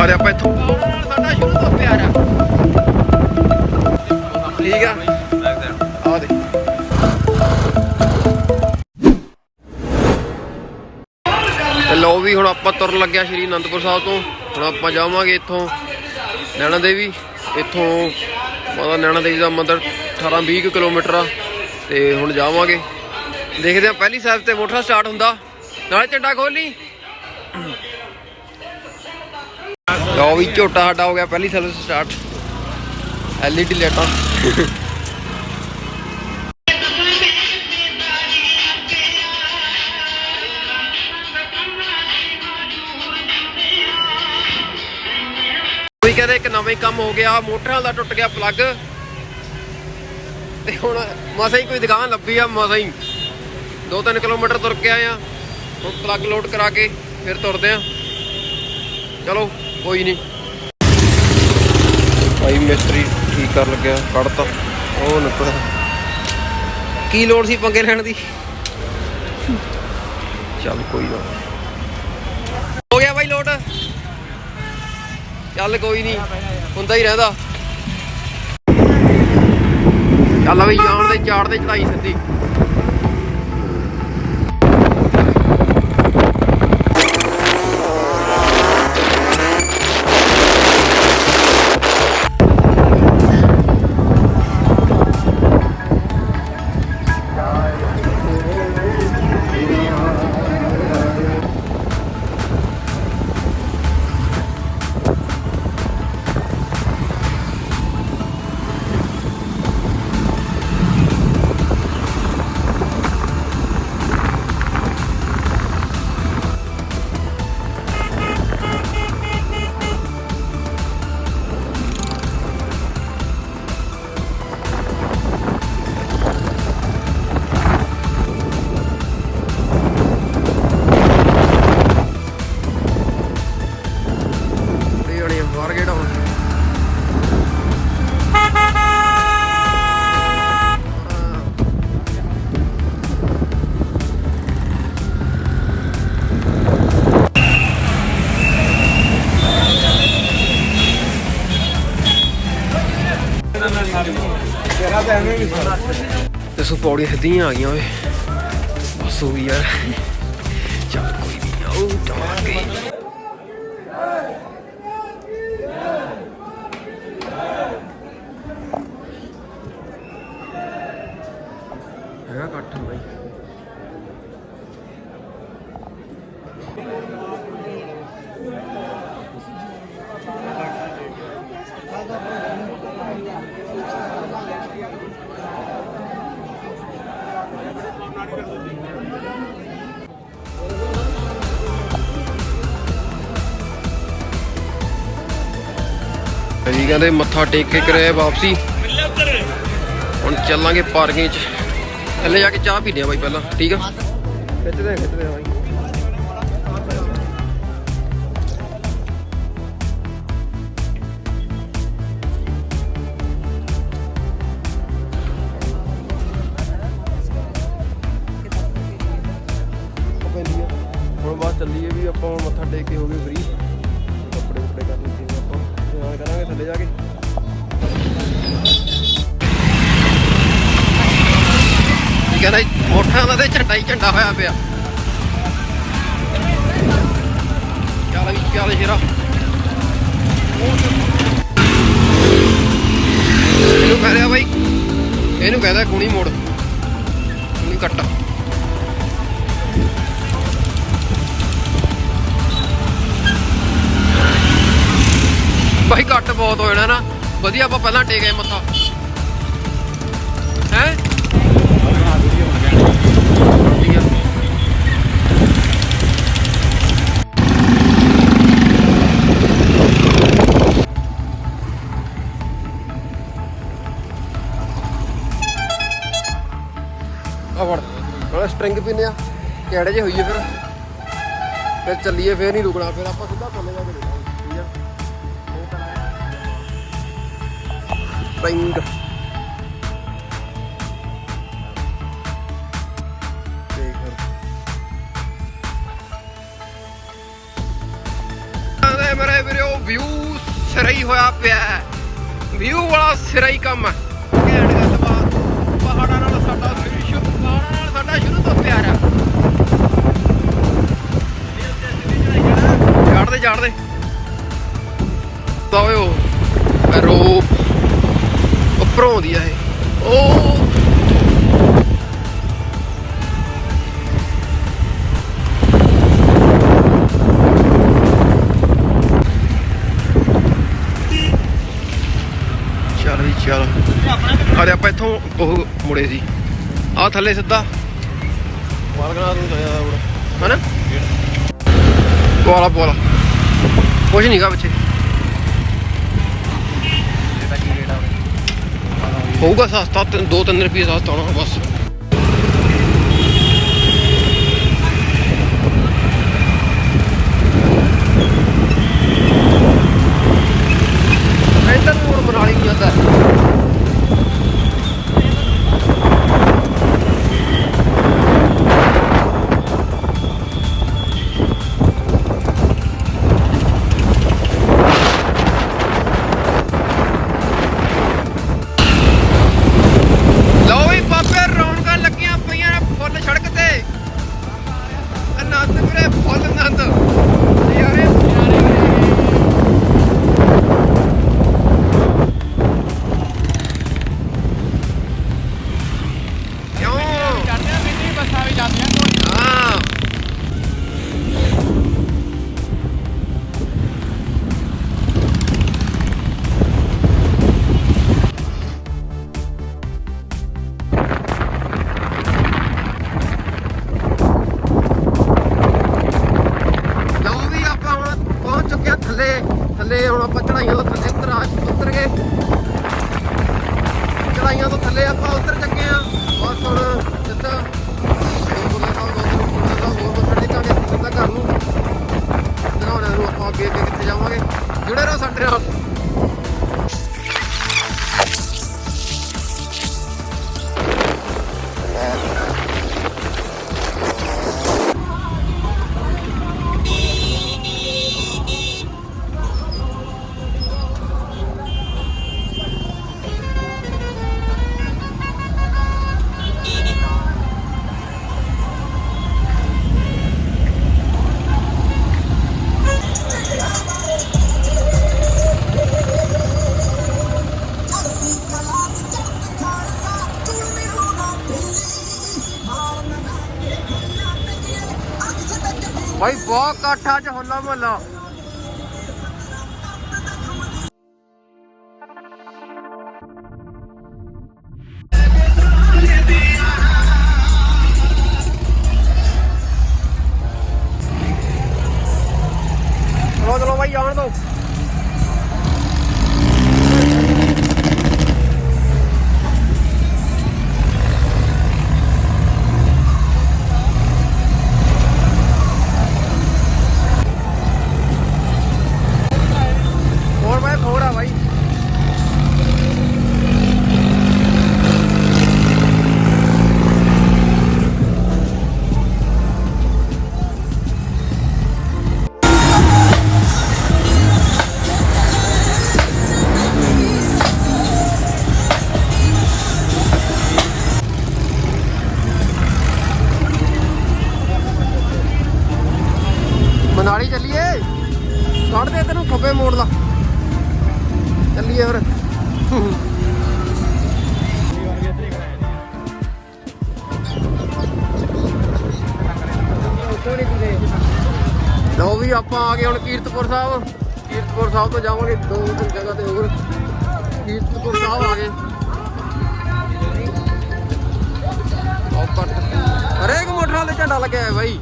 अरे आप इत्थों साडा शुरू तो प्यार आ ठीक है आ दे लो भी हुण आपां तुरन लग्या श्री आनंदपुर साहिब तो हुण आपां जावांगे इत्थों नैना देवी इत्थों माता नैना देवी का मंदिर 18-20 किलोमीटर आ ते हुण जावांगे देखते हैं पहली साइड ते मोटरसाइकिल स्टार्ट हुंदा नाले झंडा खोली लो भी झोटा साडा हो गया पहली साइड स्टार्ट LED लाइटां कोई कहते एक नवा ही काम हो गया मोटरसाइकिल का टुट गया प्लग ते हुण मसा ही कोई दुकान लभी आ मसा ही 2-3 किलोमीटर तुर के आए हुण प्लग लोड करा के फिर तुरदे आ चलो कोई नहीं भाई मिस्त्री ठीक कर लग्या कड़ता ओ निकल की लोड़ सी पंगे लैण दी चल कोई ना हो गया भाई लोड चल कोई नहीं हुंदा ही रहिंदा चल बई जान दे चाड़ दे चढ़ाई सिद्धी दसो पौड़ियां सीधियां आ गई बस हो गई यार चल कोई नहीं आओ जावांगे हैगा कट्ठ भाई जी कहते मत्था टेक के करे वापसी हम चलांगे पार्किंग थले जाके चाह पीने भाई पहला ठीक है खिचते भाई हम बात चलिए भी आप मत्था टेक के हो गए फ्री कपड़े कुपड़े कर लीजिए आप करांगे थले जाके कहना मोटरसाइकिल ते झंडा ही झंडा होया पिया चल भी चल शेरा ਇਹਨੂੰ ਕਹਿ ਰਿਹਾ ਬਾਈ ਇਹਨੂੰ ਕਹਿੰਦਾ ਕੁਣੀ ਮੋੜ ਕੁਣੀ ਕੱਟ भाई घट बहुत हो जाना ना वधिया आप पहला टेक आए मत्था है स्ट्रिंग पीने कैड़े जे होइए फिर चलिए फिर नहीं रुकना फिर आप सीधा थले जाके देखा स्ट्रिंग मेरे वीरो ਵਿਊ ਸਿਰਾ ਹੀ ਹੋਇਆ ਪਿਆ ਹੈ। ਵਿਊ ਵਾਲਾ ਸਿਰਾ ਹੀ ਕੰਮ ਹੈ। ਘੈਂਟ ਗੱਲਬਾਤ। ਪਹਾੜਾਂ ਨਾਲ ਸਾਡਾ ਸ਼ੁਰੂ ਤੋਂ ਪਿਆਰ ਆ। ਚੜਦੇ ਤਾਂ ਉਹ ਰੋਪ ਉੱਪਰੋਂ ਆਉਂਦੀ ਆ ਇਹ। ਉਹ ਚੱਲ ਅਰੇ ਆਪਾਂ ਇੱਥੋਂ ਉਹ ਮੁੜੇ ਸੀ ਆਹ ਥੱਲੇ ਸਿੱਧਾ ਵਾਲਗਣਾ ਨੂੰ ਜਾਇਆ ਹੁਣ ਹਨਾ ਪੋਲਾ ਕੁਛ ਨੀਗਾ ਪਿੱਛੇ ਹੋਊਗਾ ਸਸਤਾ 2-3 ਰੁਪਏ ਸਸਤਾ ਹੋਣਾ ਬਸ। ਇੱਧਰ ਨੂੰ ਹੁਣ ਮਨਾਲੀ ਨਹੀਂ ਜਾਂਦਾ। ਥੱਲੇ ਹੁਣ ਆਪਾਂ ਚੜਾਈਆਂ ਤੋਂ ਥੱਲੇ ਉਤਰ ਗਏ। ਚੜਾਈਆਂ ਤੋਂ ਥੱਲੇ ਆਪਾਂ ਉਤਰ ਚੱਕੇ ਆ। ਬਸ ਹੁਣ ਸਿੱਧਾ ਹੋਰ ਮੱਥਾ ਟੇਕਾਂਗੇ ਸਿੱਧਾ ਘਰ ਨੂੰ। ਦਿਖਾਉਣਾ ਨੂੰ ਆਪਾਂ ਅੱਗੇ ਕਿੱਥੇ ਜਾਵਾਂਗੇ। ਜੁੜੇ ਰਹੋ ਸਾਡੇ ਨਾਲ। भाई बहुत काठा च होला मोहल्ला। चलो भाई आने दो। ਮਨਾਲੀ ਚੱਲੀਏ ਕੱਢਦੇ ਤੈਨੂੰ ਖੱਬੇ ਮੋੜ ਲਾ ਚੱਲੀਏ ਫਿਰ। ਲਓ ਵੀ ਆਪਾਂ ਆ ਗਏ ਹੁਣ ਕੀਰਤਪੁਰ ਸਾਹਿਬ। ਕੀਰਤਪੁਰ ਸਾਹਿਬ ਤੋਂ ਜਾਵਾਂਗੇ 2 ਜਗ੍ਹਾ ਤੇ ਹੋਰ। ਕੀਰਤਪੁਰ ਸਾਹਿਬ ਆ ਗਏ। ਹਰੇਕ ਮੋਟਰਾਂ ਤੇ ਝੰਡਾ ਲੱਗਿਆ ਹੈ ਬਾਈ।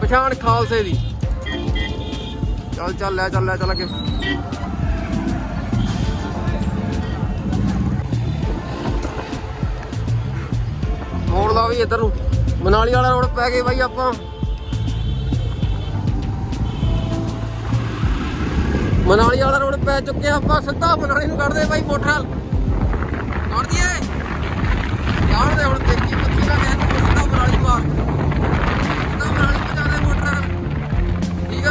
ਪਛਾਣ ਖਾਲਸੇ ਦੀ। ਚੱਲ ਅੱਗੇ। ਮੋੜ ਲਾ ਵੀ ਇੱਧਰ ਨੂੰ। ਮਨਾਲੀ ਵਾਲਾ ਰੋਡ ਪੈ ਗਏ ਬਾਈ ਆਪਾਂ। ਮਨਾਲੀ ਵਾਲਾ ਰੋਡ ਪੈ ਚੁੱਕੇ ਆਪਾਂ। ਸਿੱਧਾ ਮਨਾਲੀ ਨੂੰ ਕੱਢਦੇ ਬਾਈ ਮੋਟਰ ਕੱਢ ਦਈਏ। ਜਾਣ ਦੇ ਹੁਣ ਦੇਖੀ ਪੱਛੀ ਨਾ ਕਹਿ ਤੂੰ ਸਿੱਧਾ ਮਨਾਲੀ ਮਾਰ। ਸਿੱਧਾ ਮਨਾਲੀ ਪਹੁੰਚਾ ਦੇ ਮੋਟਰ। ਠੀਕ ਆ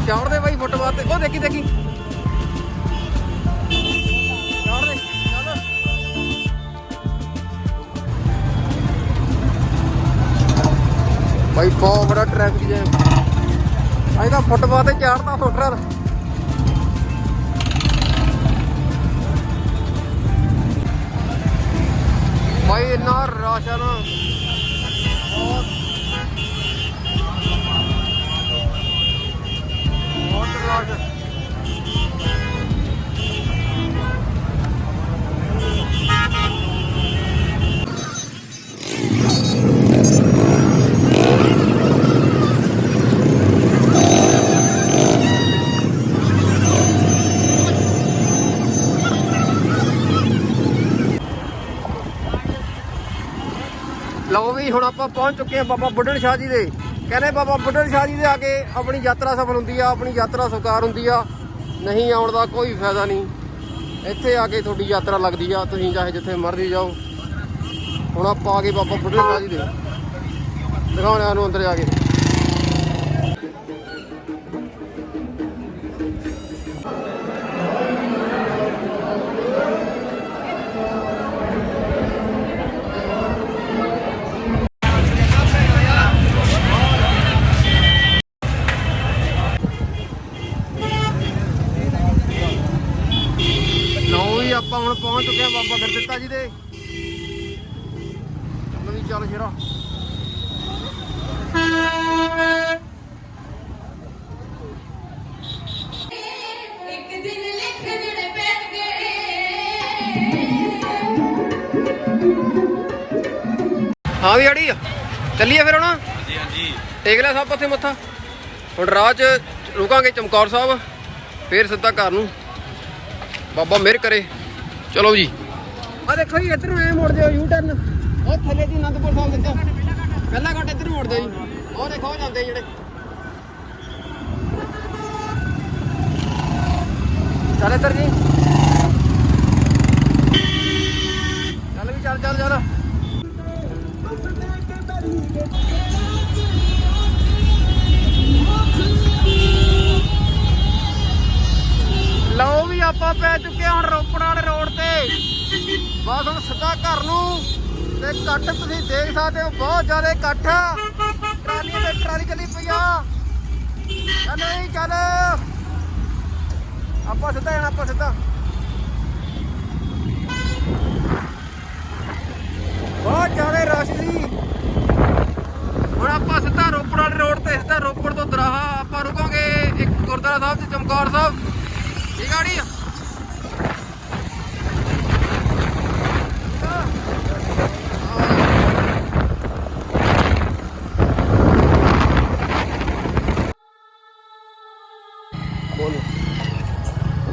ਚਾੜਦੇ ਬਾਈ ਫੁੱਟਬਾਲ ਤੇ। ਉਹ ਦੇਖੀ ਦੇਖੀ ਚਾੜਦੇ ਚੱਲ। ਬਾਈ ਬਹੁਤ ਬੜਾ ਟ੍ਰੈਫਿਕ ਜੈਮ। ਅੱਜ ਤਾਂ ਫੁੱਟਬਾਲ ਤੇ ਚਾੜਦਾ ਫੁੱਟਰ। ਭਾਈ ਇੰਨਾ ਰਸ਼ ਆ ਨਾ, ਬਹੁਤ ਰਸ਼। ਲਓ ਵੀ ਹੁਣ ਆਪਾਂ ਪਹੁੰਚ ਚੁੱਕੇ ਹਾਂ ਬਾਬਾ ਬੁੱਢਣ ਸ਼ਾਹ ਜੀ ਦੇ। ਕਹਿੰਦੇ ਬਾਬਾ ਬੁੱਢਣ ਸ਼ਾਹ ਜੀ ਦੇ ਆ ਕੇ ਆਪਣੀ ਯਾਤਰਾ ਸਫਲ ਹੁੰਦੀ ਆ, ਆਪਣੀ ਯਾਤਰਾ ਸਾਕਾਰ ਹੁੰਦੀ ਆ। ਨਹੀਂ ਆਉਣ ਦਾ ਕੋਈ ਫਾਇਦਾ ਨਹੀਂ। ਇੱਥੇ ਆ ਕੇ ਤੁਹਾਡੀ ਯਾਤਰਾ ਲੱਗਦੀ ਆ, ਤੁਸੀਂ ਚਾਹੇ ਜਿੱਥੇ ਮਰਜ਼ੀ ਜਾਓ। ਹੁਣ ਆਪਾਂ ਆ ਗਏ ਬਾਬਾ ਬੁੱਢਣ ਸ਼ਾਹ ਜੀ ਦੇ, ਦਿਖਾਉਣੇ ਨੂੰ ਅੰਦਰ ਜਾ ਕੇ। ਆਪਾਂ ਹੁਣ ਪਹੁੰਚ ਚੁੱਕੇ ਹਾਂ ਬਾਬਾ ਗੁਰਦਿੱਤਾ ਜੀ ਦੇ। ਚੱਲ ਵੀ ਚੱਲ ਸ਼ੇਰਾ। ਇੱਕ ਦਿਨ ਲਿਖਣੇ ਪੈਣਗੇ। ਹਾਂ ਵੀ ਅੜੀ ਚੱਲੀਏ ਫਿਰ ਹੁਣ। ਹਾਂਜੀ ਹਾਂਜੀ ਟੇਕ ਲਿਆ ਸਭ ਉੱਥੇ ਮੱਥਾ। ਹੁਣ ਰਾਹ 'ਚ ਰੁਕਾਂਗੇ ਚਮਕੌਰ ਸਾਹਿਬ, ਫਿਰ ਸਿੱਧਾ ਘਰ ਨੂੰ। ਬਾਬਾ ਮਿਹਰ ਕਰੇ। ਚਲੋ ਜੀ। ਆ ਦੇਖੋ ਜੀ, ਇੱਧਰ ਨੂੰ ਐ ਮੁੜ ਜਾਓ, ਯੂ ਟਰਨ। ਉਹ ਥੱਲੇ ਦੀ ਅਨੰਦਪੁਰ ਸਾਹਿਬ ਦਿੱਤਾ ਪਹਿਲਾਂ ਘੱਟ, ਇੱਧਰ ਮੁੜ ਜਾਓ ਜੀ। ਉਹ ਦੇਖੋ ਉਹ ਜਾਂਦੇ ਜਿਹੜੇ। ਚੱਲ ਇੱਧਰ ਜੀ, ਚੱਲ ਵੀ ਚੱਲ ਚੱਲ ਚੱਲ। ਲਓ ਵੀ ਆਪਾਂ ਪੈ ਚੁੱਕੇ ਹੁਣ ਰੋਪੜ ਵਾਲੇ ਰੋਡ ਤੇ। ਬਸ ਹੁਣ ਸਿੱਧਾ ਘਰ ਨੂੰ। ਤੇ ਇਕੱਠ ਤੁਸੀਂ ਦੇਖ ਸਕਦੇ ਹੋ, ਬਹੁਤ ਜ਼ਿਆਦਾ ਇਕੱਠ। ਟਰਾਲੀਆਂ ਤੇ ਟਰਾਲੀ ਚੱਲੀ ਪਈ ਆ। ਚੱਲ ਨਹੀਂ ਚੱਲ, ਆਪਾਂ ਸਿੱਧਾ ਜਾਣਾ, ਆਪਾਂ ਸਿੱਧਾ। ਬਹੁਤ ਜ਼ਿਆਦਾ ਰਸ਼ ਸੀ। ਹੁਣ ਆਪਾਂ ਸਿੱਧਾ ਰੋਪੜ ਵਾਲੇ ਰੋਡ ਤੇ, ਸਿੱਧਾ ਰੋਪੜ ਤੋਂ ਦਰਾਹਾ ਆਪਾਂ ਰੁਕਾਂਗੇ ਇੱਕ ਗੁਰਦੁਆਰਾ ਸਾਹਿਬ ਤੇ ਚਮਕੌਰ ਸਾਹਿਬ। ਠੀਕ ਆ ੜੀ।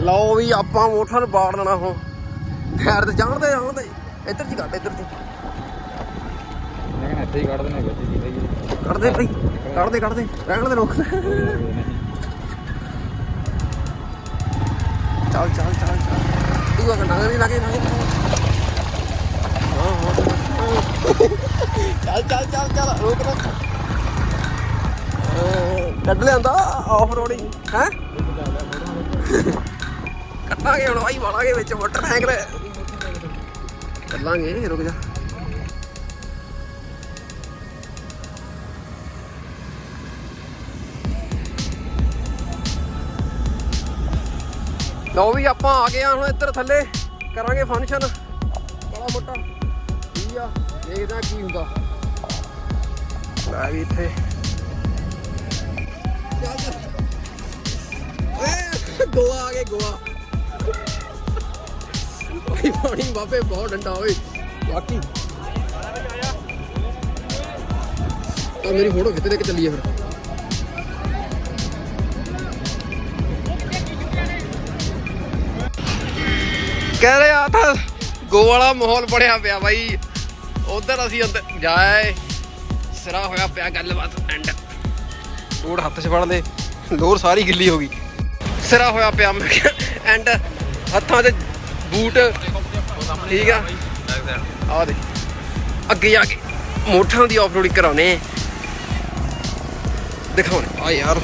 ਲਓ ਵੀ ਆਪਾਂ ਮੋਟਰ ਬਾੜ ਲੈਣਾ। ਹੁਣ ਟਾਇਰ ਤੇ ਜਾਣਦੇ ਜਾਣਦੇ ਇੱਧਰ ਜੀ ਕੱਢ, ਇੱਧਰ ਜੀ ਇੱਥੇ ਹੀ ਕੱਢ ਦੇਣੇ ਵਿੱਚ। ਕੱਢਦੇ ਭਾਈ, ਕੱਢਦੇ ਕੱਢਦੇ ਰਹਿਣ ਦੇ ਲੋਕ। ਚੱਲ ਚੱਲ ਚੱਲ ਚੱਲ। ਤੂੰ ਅਗਰ ਨਗਰ ਹੀ ਲੱਗੇ ਨਾ। ਹਾਂ ਹਾਂ ਚੱਲ ਚੱਲ ਚੱਲ ਚੱਲ, ਰੋਕ ਰੋਕ। ਕੱਢ ਲਿਆਂਦਾ ਆਫ ਰੋਡਿੰਗ ਹੈ। ਕੱਟਾਂਗੇ ਹੁਣ ਭਾਈ, ਵਾਲਾਂਗੇ ਵਿੱਚ ਮੋਟਰਸਾਈਕਲ। ਚੱਲਾਂਗੇ, ਰੁਕ ਜਾ। ਲਓ ਵੀ ਆਪਾਂ ਆ ਗਏ ਆ ਹੁਣ ਇੱਧਰ ਥੱਲੇ। ਕਰਾਂਗੇ ਫੰਕਸ਼ਨ ਬੜਾ ਮੋਟਾ। ਠੀਕ ਆ, ਦੇਖਦੇ ਆ ਕੀ ਹੁੰਦਾ। ਲੈ ਵੀ ਇੱਥੇ ਗੋਆ ਆ ਗਏ, ਗੋਆ। ਭਾਈ ਪਾਣੀ ਬਾਬੇ ਬਹੁਤ ਡੰਡਾ ਓਏ ਬਾਕੀ। ਤਾਂ ਮੇਰੀ ਫੋਟੋ ਖਿੱਚ ਦੇ ਕੇ ਚੱਲੀਏ ਫਿਰ। ਕਹਿ ਰਹੇ ਆ ਤਾਂ ਗੋ ਵਾਲਾ ਮਾਹੌਲ ਬਣਿਆ ਪਿਆ ਬਾਈ। ਉਧਰ ਅਸੀਂ ਅੰਦਰ ਜਾਏ, ਸਿਰਾ ਹੋਇਆ ਪਿਆ ਗੱਲਬਾਤ। ਐਂਡ ਬੂਟ ਹੱਥ 'ਚ ਫੜ ਲਏ, ਲੋਰ ਸਾਰੀ ਗਿੱਲੀ ਹੋ ਗਈ। ਸਿਰਾ ਹੋਇਆ ਪਿਆ ਮੈਂ ਕਿਹਾ ਐਂਡ ਹੱਥਾਂ 'ਚ ਬੂਟ। ਠੀਕ ਆ, ਆ ਦੇ ਅੱਗੇ ਜਾ ਕੇ ਮੋਟਰਾਂ ਦੀ ਆਫ ਰੋਡਿੰਗ ਕਰਾਉਣੇ। ਦਿਖਾਉਣੇ ਆ ਯਾਰ।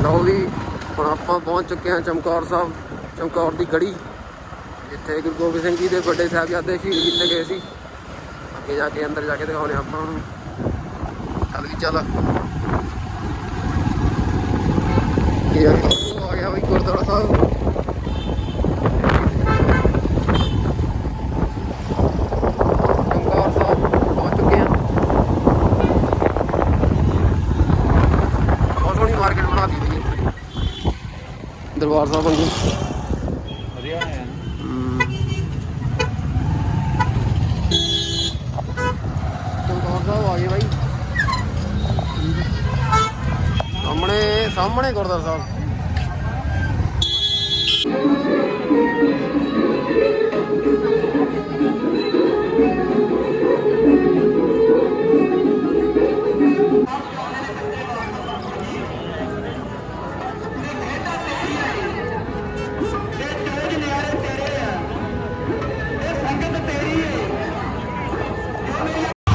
ਲਓ ਵੀ ਹੁਣ ਆਪਾਂ ਪਹੁੰਚ ਚੁੱਕੇ ਹਾਂ ਚਮਕੌਰ ਸਾਹਿਬ, ਚਮਕੌਰ ਦੀ ਗੜੀ, ਜਿੱਥੇ ਗੁਰੂ ਗੋਬਿੰਦ ਸਿੰਘ ਜੀ ਦੇ ਵੱਡੇ ਸਾਹਿਬਜ਼ਾਦੇ ਸ਼ਹੀਦ ਕੀਤੇ ਗਏ ਸੀ। ਅੱਗੇ ਜਾ ਕੇ ਅੰਦਰ ਜਾ ਕੇ ਦਿਖਾਉਣੇ ਆਪਾਂ ਹੁਣ। ਚੱਲ ਵੀ ਚੱਲ। ਇਹ ਆ ਗਿਆ ਬਈ ਗੁਰਦੁਆਰਾ ਸਾਹਿਬ। ਚਮਕੌਰ ਸਾਹਿਬ ਪਹੁੰਚ ਚੁੱਕੇ ਹਾਂ। ਬਹੁਤ ਸੋਹਣੀ ਮਾਰਕੀਟ ਬਣਾ ਦਿੱਤੀ ਹੈ ਦਰਬਾਰ ਸਾਹਿਬ ਵਾਂਗੂ। ਵਧੀਆ ਹੈ। ਚਮਕੌਰ ਸਾਹਿਬ ਆ ਗਏ ਬਾਈ। ਸਾਹਮਣੇ ਗੁਰਦੁਆਰਾ ਸਾਹਿਬ।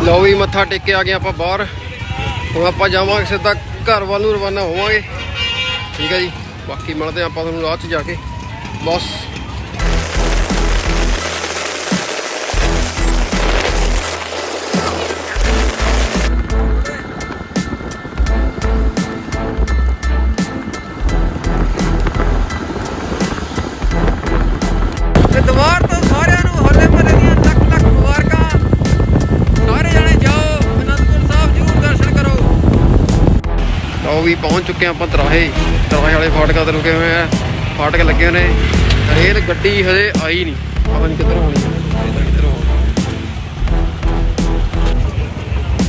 ਲਓ ਵੀ ਮੱਥਾ ਟੇਕ ਕੇ ਆ ਗਏ ਆਪਾਂ ਬਾਹਰ। ਹੁਣ ਆਪਾਂ ਜਾਵਾਂਗੇ ਸਿੱਧਾ ਘਰ ਵੱਲ ਨੂੰ ਰਵਾਨਾ ਹੋਵਾਂਗੇ। ਠੀਕ ਹੈ ਜੀ, ਬਾਕੀ ਮਿਲਦੇ ਆਪਾਂ ਤੁਹਾਨੂੰ ਰਾਹ 'ਚ ਜਾ ਕੇ। ਬਸ ਦੁਬਾਰ ਤੋਂ ਸਾਰਿਆਂ ਨੂੰ ਹੋਲੇ ਮਹੱਲੇ ਦੀਆਂ ਲੱਖ ਲੱਖ ਮੁਬਾਰਕਾਂ। ਸਾਰੇ ਜਣੇ ਜਾਓ ਅਨੰਦਪੁਰ ਸਾਹਿਬ ਜ਼ਰੂਰ ਦਰਸ਼ਨ ਕਰੋ। ਲਓ ਵੀ ਪਹੁੰਚ ਚੁੱਕੇ ਹਾਂ ਆਪਾਂ ਤਰਾਹੇ ਵਾਲੇ ਫਾਟਕਾਂ ਤੇ ਰੁਕੇ ਹੋਏ ਆ। ਫਾਟਕ ਲੱਗੇ ਹੋਏ ਨੇ। ਰੇਲ ਗੱਡੀ ਹਜੇ ਆਈ ਨਹੀਂ, ਪਤਾ ਨਹੀਂ ਕਿੱਧਰੋਂ ਆਉਣੀ ਹੈ। ਕਿੱਧਰੋਂ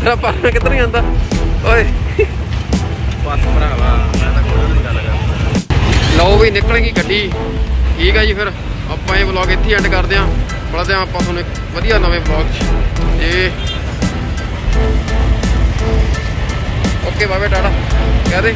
ਤੇਰਾ ਪਾਣਾ ਕਿੱਧਰ ਜਾਂਦਾ ਓਏ? ਬਸ ਭਰਾਵਾ ਮੈਂ ਤਾਂ ਕੋਈ ਨਹੀਂ ਗੱਲ ਕਰਦਾ। ਲਓ ਵੀ ਨਿਕਲ ਗਈ ਗੱਡੀ। ਠੀਕ ਹੈ ਜੀ, ਫਿਰ ਆਪਾਂ ਇਹ ਵਲੌਗ ਇੱਥੇ ਐਂਡ ਕਰਦੇ ਹਾਂ। ਮਿਲਦੇ ਹਾਂ ਆਪਾਂ ਤੁਹਾਨੂੰ ਇੱਕ ਵਧੀਆ ਨਵੇਂ ਵਲੌਗ 'ਚ। ਤੇ ਓਕੇ ਬਾਏ ਬਾਏ, ਟਾਟਾ ਕਹਿ ਦੇ।